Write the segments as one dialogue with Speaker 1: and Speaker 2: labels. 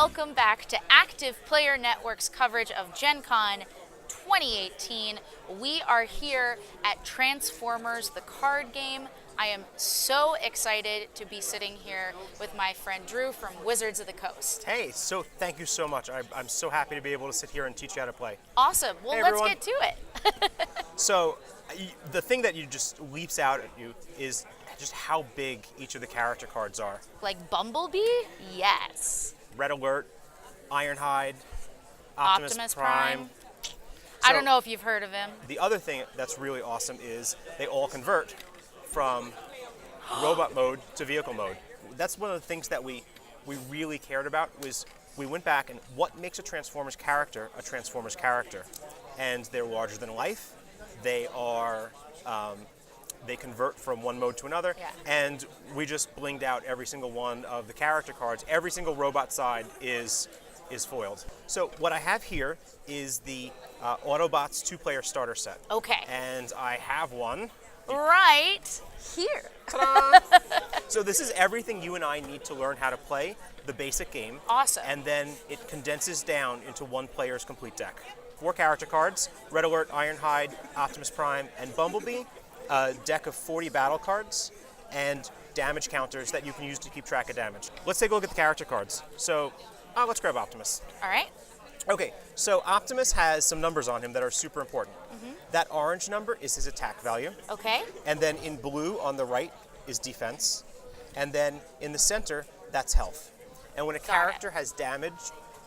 Speaker 1: welcome back to Active Player Network's coverage of Gen Con 2018. We are here at Transformers, the card game. I am so excited to be sitting here with my friend Drew from Wizards of the Coast.
Speaker 2: Hey, so thank you so much. I'm so happy to be able to sit here and teach you how to play.
Speaker 1: Awesome. Well,
Speaker 2: hey,
Speaker 1: let's
Speaker 2: everyone.
Speaker 1: get to it.
Speaker 2: So the thing that just leaps out at you is just how big each of the character cards are.
Speaker 1: Like Bumblebee? Yes.
Speaker 2: Red Alert, Ironhide, Optimus Prime.
Speaker 1: I don't know if you've heard of him.
Speaker 2: The other thing that's really awesome is they all convert from robot mode to vehicle mode. That's one of the things that we really cared about. Was we went back and what makes a Transformers character a Transformers character? And they're larger than life. They are they convert from one mode to another, and we just blinged out every single one of the character cards. Every single robot side is foiled. So what I have here is the Autobots 2-player starter set.
Speaker 1: Okay.
Speaker 2: And I have one
Speaker 1: right here.
Speaker 2: Ta-da! So this is everything you and I need to learn how to play the basic game.
Speaker 1: Awesome.
Speaker 2: And then it condenses down into one player's complete deck. 4 character cards: Red Alert, Ironhide, Optimus Prime, and Bumblebee. A deck of 40 battle cards and damage counters that you can use to keep track of damage. Let's take a look at the character cards. So let's grab Optimus.
Speaker 1: All right.
Speaker 2: Okay, so Optimus has some numbers on him that are super important. That orange number is his attack value.
Speaker 1: Okay.
Speaker 2: And then in blue on the right is defense. And then in the center, that's health. And when a character has damage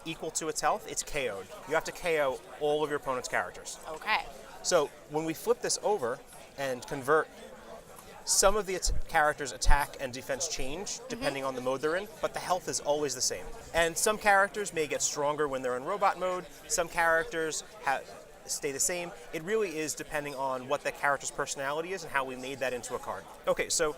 Speaker 2: equal to its health, it's KO'd. You have to KO all of your opponent's characters.
Speaker 1: Okay.
Speaker 2: So when we flip this over and convert, some of the characters' attack and defense change depending on the mode they're in, but the health is always the same. And some characters may get stronger when they're in robot mode. Some characters stay the same. It really is depending on what the character's personality is and how we made that into a card. Okay, so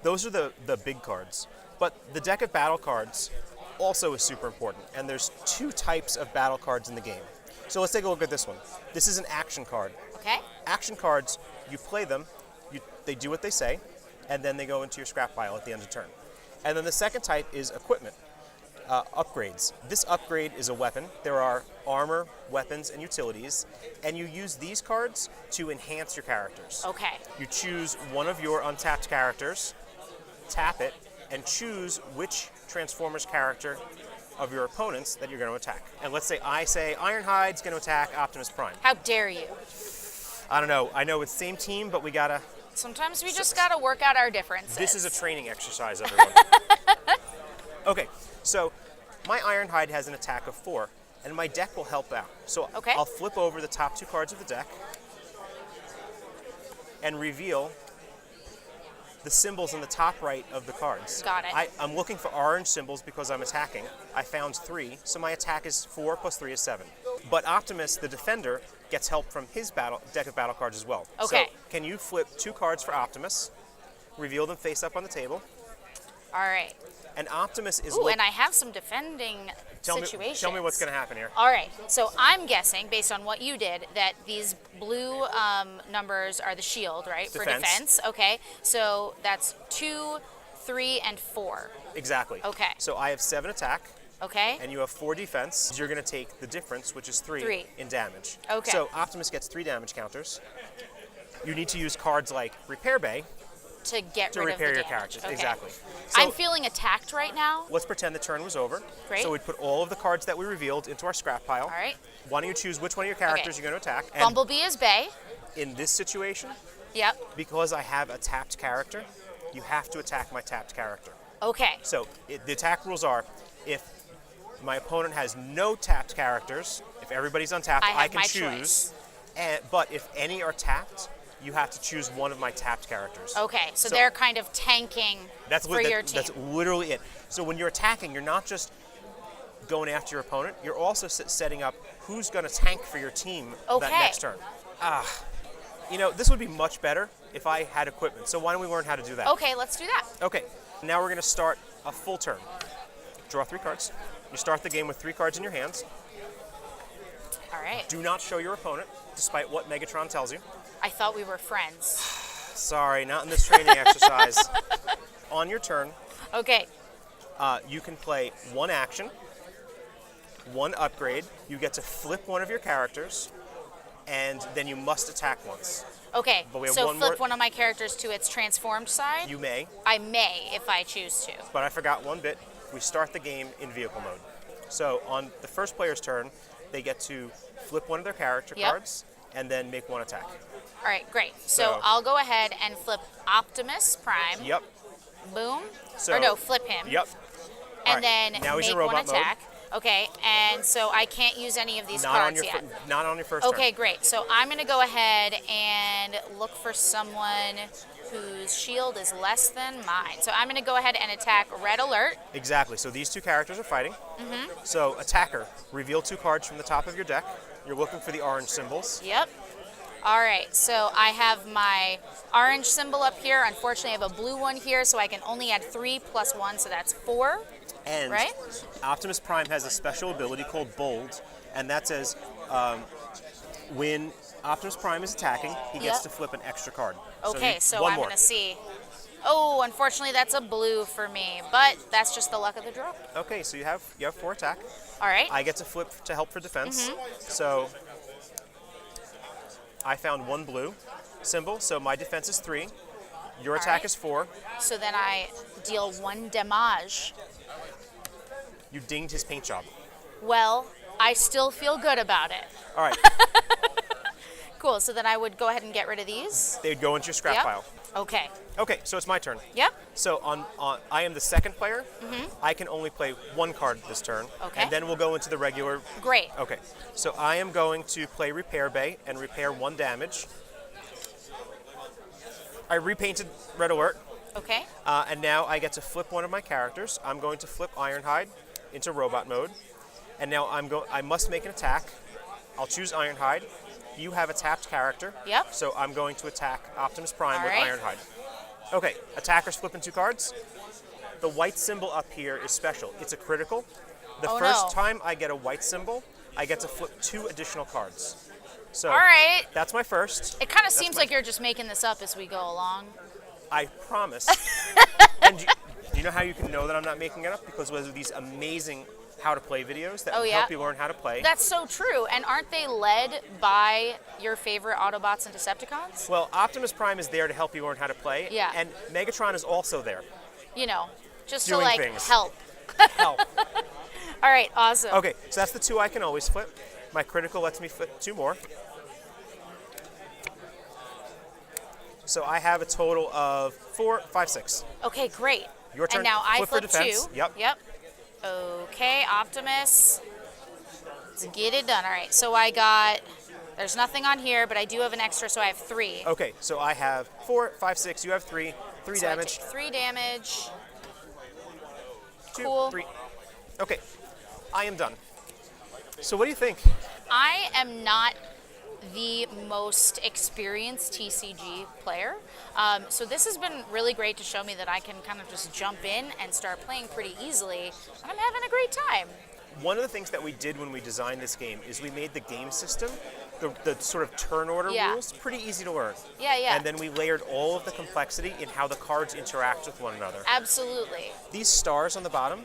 Speaker 2: those are the big cards. But the deck of battle cards also is super important. And there's 2 types of battle cards in the game. So let's take a look at this one. This is an action card.
Speaker 1: Okay.
Speaker 2: Action cards, you play them, they do what they say, and then they go into your scrap pile at the end of turn. And then the second type is equipment, upgrades. This upgrade is a weapon. There are armor, weapons, and utilities, and you use these cards to enhance your characters.
Speaker 1: Okay.
Speaker 2: You choose one of your untapped characters, tap it, and choose which Transformers character of your opponents that you're going to attack. And let's say I say Ironhide's going to attack Optimus Prime.
Speaker 1: How dare you?
Speaker 2: I don't know. I know it's same team, but we gotta...
Speaker 1: Sometimes we just gotta work out our differences.
Speaker 2: This is a training exercise, everyone. Okay, so my Ironhide has an attack of 4, and my deck will help out. So I'll flip over the top 2 cards of the deck and reveal the symbols in the top right of the cards.
Speaker 1: Got it.
Speaker 2: I'm looking for orange symbols because I'm attacking. I found 3, so my attack is 4 plus 3 is 7. But Optimus, the defender, gets help from his deck of battle cards as well.
Speaker 1: Okay.
Speaker 2: So can you flip 2 cards for Optimus, reveal them face up on the table?
Speaker 1: All right.
Speaker 2: And Optimus is...
Speaker 1: Ooh, and I have some defending situations.
Speaker 2: Tell me what's going to happen here.
Speaker 1: All right. So I'm guessing, based on what you did, that these blue numbers are the shield, right?
Speaker 2: Defense.
Speaker 1: For defense. Okay. So that's 2, 3, and 4.
Speaker 2: Exactly.
Speaker 1: Okay.
Speaker 2: So I have 7 attack.
Speaker 1: Okay.
Speaker 2: And you have 4 defense. You're going to take the difference, which is 3 in damage.
Speaker 1: Okay.
Speaker 2: So Optimus gets 3 damage counters. You need to use cards like Repair Bay
Speaker 1: to get
Speaker 2: to
Speaker 1: rid
Speaker 2: repair
Speaker 1: of the
Speaker 2: your
Speaker 1: damage.
Speaker 2: characters.
Speaker 1: Okay.
Speaker 2: Exactly. So
Speaker 1: I'm feeling attacked right now.
Speaker 2: let's pretend the turn was over.
Speaker 1: Great.
Speaker 2: So we put all of the cards that we revealed into our scrap pile.
Speaker 1: All right.
Speaker 2: Why don't you choose which one of your characters you're going to attack? And
Speaker 1: Bumblebee is Bay.
Speaker 2: in this situation,
Speaker 1: Yep.
Speaker 2: because I have a tapped character, you have to attack my tapped character.
Speaker 1: Okay.
Speaker 2: So the attack rules are, if my opponent has no tapped characters, if everybody's untapped, I can choose. But if any are tapped, you have to choose one of my tapped characters.
Speaker 1: Okay, so they're kind of tanking for your team.
Speaker 2: That's literally it. So when you're attacking, you're not just going after your opponent, you're also setting up who's going to tank for your team that next turn. You know, this would be much better if I had equipment. So why don't we learn how to do that?
Speaker 1: Okay, let's do that.
Speaker 2: Okay, now we're going to start a full turn. Draw 3 cards. You start the game with 3 cards in your hands.
Speaker 1: All right.
Speaker 2: Do not show your opponent, despite what Megatron tells you.
Speaker 1: I thought we were friends.
Speaker 2: Sorry, not in this training exercise. On your turn,
Speaker 1: Okay.
Speaker 2: you can play 1 action, one upgrade. You get to flip one of your characters, and then you must attack once.
Speaker 1: Okay,
Speaker 2: But we have
Speaker 1: so
Speaker 2: one
Speaker 1: flip
Speaker 2: more-
Speaker 1: one of my characters to its transformed side?
Speaker 2: You may,
Speaker 1: I may, if I choose to.
Speaker 2: but I forgot one bit. We start the game in vehicle mode. So on the first player's turn, they get to flip one of their character
Speaker 1: Yep.
Speaker 2: cards and then make one attack.
Speaker 1: All right, great. So
Speaker 2: So-
Speaker 1: I'll go ahead and flip Optimus Prime.
Speaker 2: Yep.
Speaker 1: Boom.
Speaker 2: So-
Speaker 1: or no, flip him.
Speaker 2: Yep.
Speaker 1: And
Speaker 2: Alright,
Speaker 1: then
Speaker 2: now he's
Speaker 1: make
Speaker 2: in robot
Speaker 1: one
Speaker 2: mode.
Speaker 1: attack. Okay, and so I can't use any of these
Speaker 2: Not on
Speaker 1: cards
Speaker 2: your
Speaker 1: yet.
Speaker 2: not on your first
Speaker 1: Okay,
Speaker 2: turn.
Speaker 1: great. So I'm going to go ahead and look for someone whose shield is less than mine. So I'm going to go ahead and attack Red Alert.
Speaker 2: Exactly. So these two characters are fighting.
Speaker 1: Mm-hmm.
Speaker 2: So attacker, reveal 2 cards from the top of your deck. You're looking for the orange symbols.
Speaker 1: Yep. All right, so I have my orange symbol up here. Unfortunately, I have a blue one here, so I can only add 3 plus 1, so that's 4.
Speaker 2: And
Speaker 1: Right.
Speaker 2: Optimus Prime has a special ability called Bold, and that says when Optimus Prime is attacking, he gets
Speaker 1: Yep.
Speaker 2: to flip an extra card.
Speaker 1: Okay, so
Speaker 2: one
Speaker 1: I'm
Speaker 2: more.
Speaker 1: going to see. Oh, unfortunately, that's a blue for me, but that's just the luck of the draw.
Speaker 2: Okay, so you have 4 attack.
Speaker 1: All right.
Speaker 2: I get to flip to help for defense.
Speaker 1: Mm-hmm.
Speaker 2: So I found 1 blue symbol, so my defense is 3. Your
Speaker 1: All
Speaker 2: attack
Speaker 1: right.
Speaker 2: is 4.
Speaker 1: So then I deal 1 damage.
Speaker 2: You dinged his paint job.
Speaker 1: Well, I still feel good about it.
Speaker 2: All right,
Speaker 1: Cool, so then I would go ahead and get rid of these.
Speaker 2: they'd go into your scrap
Speaker 1: Yep.
Speaker 2: pile.
Speaker 1: Okay.
Speaker 2: Okay, so it's my turn.
Speaker 1: Yep.
Speaker 2: So I am the second player. I can only play 1 card this turn.
Speaker 1: Okay.
Speaker 2: And then we'll go into the regular.
Speaker 1: Great.
Speaker 2: Okay. So I am going to play Repair Bay and repair 1 damage. I repainted Red Alert,
Speaker 1: Okay.
Speaker 2: and now I get to flip one of my characters. I'm going to flip Ironhide into robot mode, and now I must make an attack. I'll choose Ironhide. You have a tapped character.
Speaker 1: Yep.
Speaker 2: So I'm going to attack Optimus Prime
Speaker 1: All
Speaker 2: with
Speaker 1: right.
Speaker 2: Ironhide. Okay, attackers flipping 2 cards. The white symbol up here is special. It's a critical. The
Speaker 1: Oh,
Speaker 2: first
Speaker 1: no.
Speaker 2: time I get a white symbol, I get to flip 2 additional cards. So
Speaker 1: All right.
Speaker 2: that's my first.
Speaker 1: It kind of
Speaker 2: That's
Speaker 1: seems
Speaker 2: my-
Speaker 1: like you're just making this up as we go along.
Speaker 2: I promise. And do you know how you can know that I'm not making it up? Because of these amazing how to play videos that
Speaker 1: Oh, yeah?
Speaker 2: help you learn how to play.
Speaker 1: That's so true. And aren't they led by your favorite Autobots and Decepticons?
Speaker 2: Well, Optimus Prime is there to help you learn how to play.
Speaker 1: Yeah.
Speaker 2: And Megatron is also there.
Speaker 1: You know, just to
Speaker 2: Doing
Speaker 1: like
Speaker 2: things.
Speaker 1: help.
Speaker 2: Help.
Speaker 1: All right, awesome.
Speaker 2: Okay, so that's the 2 I can always flip. My critical lets me flip 2 more. So I have a total of 4, 5, 6.
Speaker 1: Okay, great.
Speaker 2: Your turn.
Speaker 1: And now I
Speaker 2: Flip for
Speaker 1: flip
Speaker 2: defense.
Speaker 1: 2.
Speaker 2: Yep.
Speaker 1: Yep. Okay, Optimus. Let's get it done. All right, so I got, there's nothing on here, but I do have an extra, so I have 3.
Speaker 2: Okay, so I have 4, 5, 6. You have 3. 3
Speaker 1: So I
Speaker 2: damage.
Speaker 1: take 3 damage.
Speaker 2: 2,
Speaker 1: Cool.
Speaker 2: 3. Okay, I am done. So what do you think?
Speaker 1: I am not the most experienced TCG player. So this has been really great to show me that I can kind of just jump in and start playing pretty easily. And I'm having a great time.
Speaker 2: One of the things that we did when we designed this game is we made the game system, the sort of turn order
Speaker 1: Yeah.
Speaker 2: rules, pretty easy to learn.
Speaker 1: Yeah, yeah.
Speaker 2: And then we layered all of the complexity in how the cards interact with one another.
Speaker 1: Absolutely.
Speaker 2: These stars on the bottom,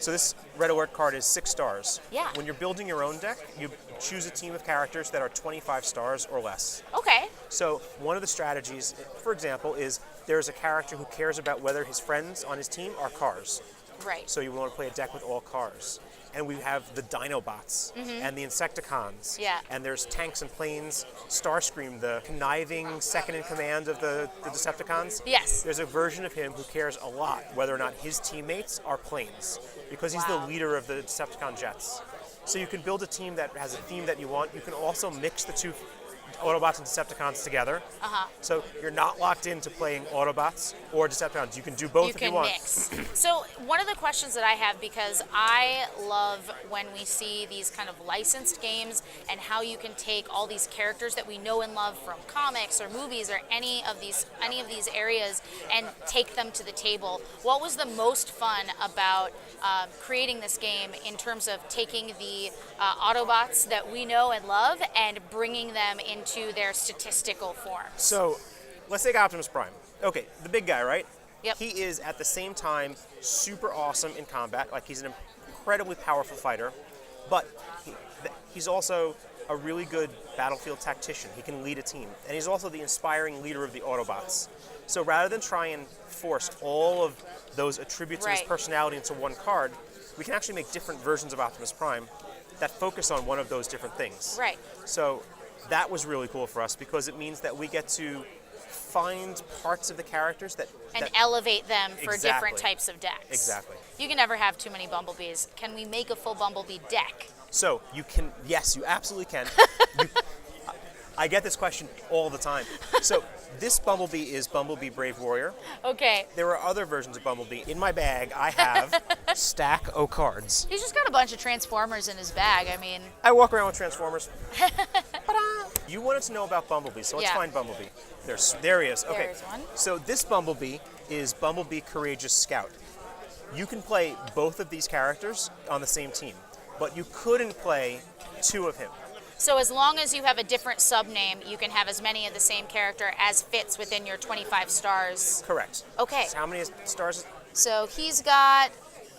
Speaker 2: so this Red Alert card is 6 stars.
Speaker 1: Yeah.
Speaker 2: When you're building your own deck, you choose a team of characters that are 25 stars or less.
Speaker 1: Okay.
Speaker 2: So one of the strategies, for example, is there's a character who cares about whether his friends on his team are cars.
Speaker 1: Right.
Speaker 2: So you want to play a deck with all cars. And we have the Dinobots and the Insecticons.
Speaker 1: Yeah.
Speaker 2: And there's tanks and planes. Starscream, the conniving second in command of the Decepticons.
Speaker 1: Yes.
Speaker 2: There's a version of him who cares a lot whether or not his teammates are planes, because he's
Speaker 1: Wow.
Speaker 2: the leader of the Decepticon jets. So you can build a team that has a theme that you want. You can also mix the 2 Autobots and Decepticons together. So you're not locked into playing Autobots or Decepticons. You can do both
Speaker 1: You
Speaker 2: if you
Speaker 1: can
Speaker 2: want.
Speaker 1: mix. So one of the questions that I have, because I love when we see these kind of licensed games and how you can take all these characters that we know and love from comics or movies or any of these areas and take them to the table. What was the most fun about creating this game in terms of taking the Autobots that we know and love and bringing them into their statistical form?
Speaker 2: So let's take Optimus Prime. Okay, the big guy, right?
Speaker 1: Yep.
Speaker 2: He is at the same time super awesome in combat. Like he's an incredibly powerful fighter, but he's also a really good battlefield tactician. He can lead a team, and he's also the inspiring leader of the Autobots. So rather than try and force all of those attributes of his personality into one card, we can actually make different versions of Optimus Prime that focus on one of those different things.
Speaker 1: Right.
Speaker 2: So that was really cool for us because it means that we get to find parts of the characters that
Speaker 1: elevate them for
Speaker 2: Exactly.
Speaker 1: different types of decks.
Speaker 2: Exactly.
Speaker 1: You can never have too many Bumblebees. Can we make a full Bumblebee deck?
Speaker 2: So you can, yes, you absolutely can. I get this question all the time. So this Bumblebee is Bumblebee Brave Warrior.
Speaker 1: Okay.
Speaker 2: There are other versions of Bumblebee. In my bag, I have stack o cards.
Speaker 1: He's just got a bunch of Transformers in his bag. I mean,
Speaker 2: I walk around with Transformers. You wanted to know about Bumblebee, so let's
Speaker 1: Yeah.
Speaker 2: find Bumblebee. There he is. Okay.
Speaker 1: There's one.
Speaker 2: So this Bumblebee is Bumblebee Courageous Scout. You can play both of these characters on the same team, but you couldn't play two of him.
Speaker 1: so as long as you have a different sub-name, you can have as many of the same character as fits within your 25 stars.
Speaker 2: Correct.
Speaker 1: Okay.
Speaker 2: So how many stars?
Speaker 1: So he's got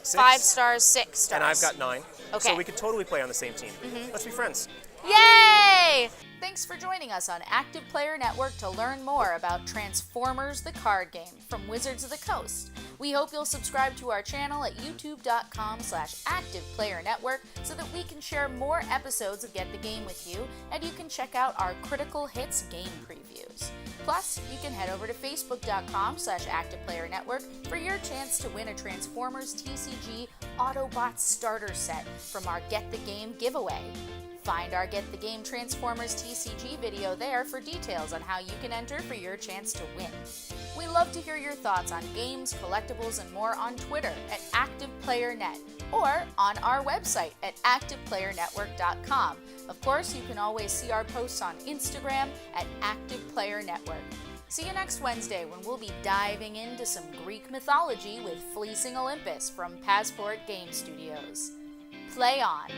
Speaker 2: 6?
Speaker 1: 5 stars, 6 stars.
Speaker 2: And I've got 9.
Speaker 1: Okay.
Speaker 2: So we could totally play on the same team. Let's be friends.
Speaker 1: Yay! Thanks for joining us on Active Player Network to learn more about Transformers the card game from Wizards of the Coast. We hope you'll subscribe to our channel at youtube.com/activeplayernetwork so that we can share more episodes of Get the Game with you, and you can check out our Critical Hits game previews. Plus, you can head over to facebook.com/activeplayernetwork for your chance to win a Transformers TCG Autobots starter set from our Get the Game giveaway. Find our Get the Game Transformers TCG video there for details on how you can enter for your chance to win. We love to hear your thoughts on games, collectibles, and more on Twitter at ActivePlayerNet or on our website at ActivePlayerNetwork.com. Of course, you can always see our posts on Instagram at ActivePlayerNetwork. See you next Wednesday when we'll be diving into some Greek mythology with Fleecing Olympus from Passport Game Studios. Play on!